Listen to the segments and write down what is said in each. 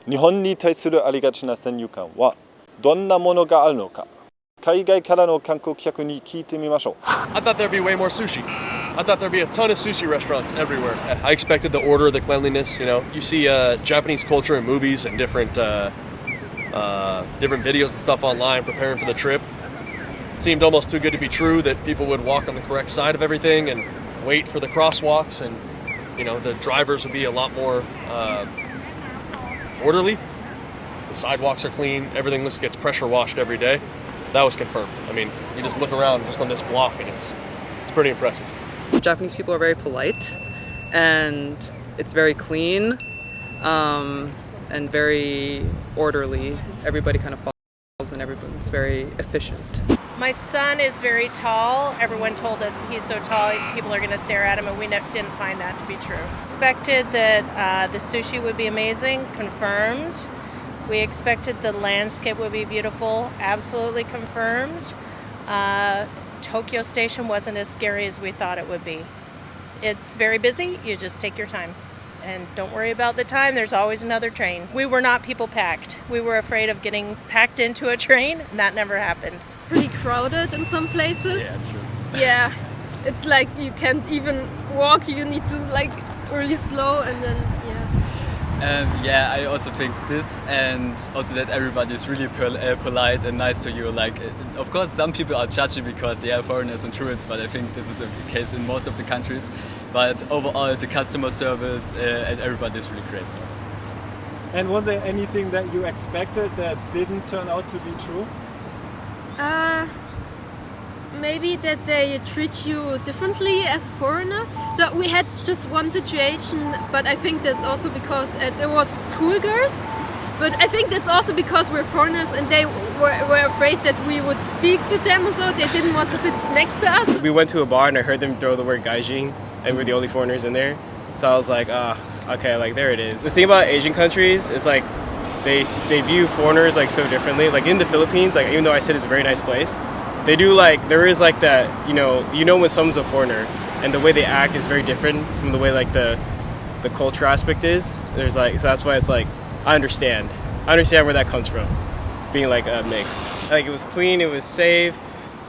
日本に対するありがちな先入観はどんなものがあるのか、海外からの観光客に聞いてみましょう。I thought there'd be way more sushi. I thought there'd be a ton of sushi restaurants everywhere. I expected the order, the cleanliness. You see Japanese culture in movies and different videos and stuff online preparing for the trip. It seemed almost too good to be true that people would walk on the correct side of everything and wait for the crosswalks, and the drivers would be a lot more orderly. The sidewalks are clean. Everything gets pressure washed every day. That was confirmed. I mean, you just look around just on this block and it's pretty impressive. Japanese people are very polite, and it's very clean and very orderly. Everybody kind of follows and everyone's very efficient. My son is very tall. Everyone told us he's so tall, people are going to stare at him, and we didn't find that to be true. Expected that the sushi would be amazing, confirmed. We expected the landscape would be beautiful, absolutely confirmed. Tokyo Station wasn't as scary as we thought it would be. It's very busy, you just take your time. And don't worry about the time, there's always another train. We were not people packed. We were afraid of getting packed into a train, and that never happened. Pretty crowded in some places. Yeah, true. Yeah, it's like you can't even walk, you need to like really slow, and then yeah, I also think this, and also that everybody is really polite and nice to you. Like, of course, some people are judgy because they are foreigners and tourists, but I think this is the case in most of the countries. But overall, the customer service and everybody is really great. So. And was there anything that you expected that didn't turn out to be true? maybe that they treat you differently as a foreigner. So we had just one situation, but I think that's also because there was schoolgirls. But I think that's also because we're foreigners and they were afraid that we would speak to them, so they didn't want to sit next to us. We went to a bar and I heard them throw the word gaijin, and we're the only foreigners in there. So I was like, okay, like there it is. The thing about Asian countries is like they view foreigners like so differently. Like in the Philippines, like even though I said it's a very nice place, they do like, there is like that, you know when someone's a foreigner and the way they act is very different from the way like the culture aspect is. There's like, so that's why it's like, I understand where that comes from, being like a mix. Like it was clean, it was safe,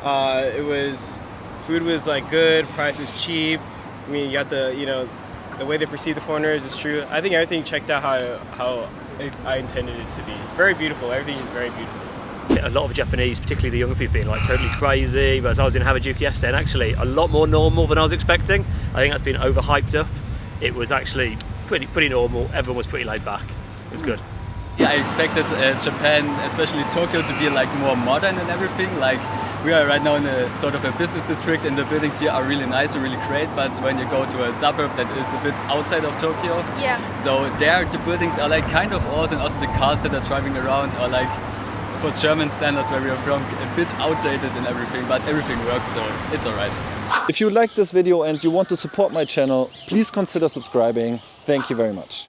food was like good, price was cheap. I mean, you got the way they perceive the foreigners is true. I think everything checked out how I intended it to be. Very beautiful, everything is very beautiful. A lot of Japanese, particularly the younger people, being like totally crazy, whereas I was in Harajuku yesterday and actually a lot more normal than I was expecting. I think that's been overhyped up. It was actually pretty normal, everyone was pretty laid back. It was good. Yeah, I expected Japan, especially Tokyo, to be like more modern and everything. Like we are right now in a sort of a business district and the buildings here are really nice and really great, but when you go to a suburb that is a bit outside of Tokyo, Yeah. so there the buildings are like kind of old, and also the cars that are driving around are like, for German standards where we are from, a bit outdated and everything, but everything works, so it's alright. If you like this video and you want to support my channel, please consider subscribing. Thank you very much.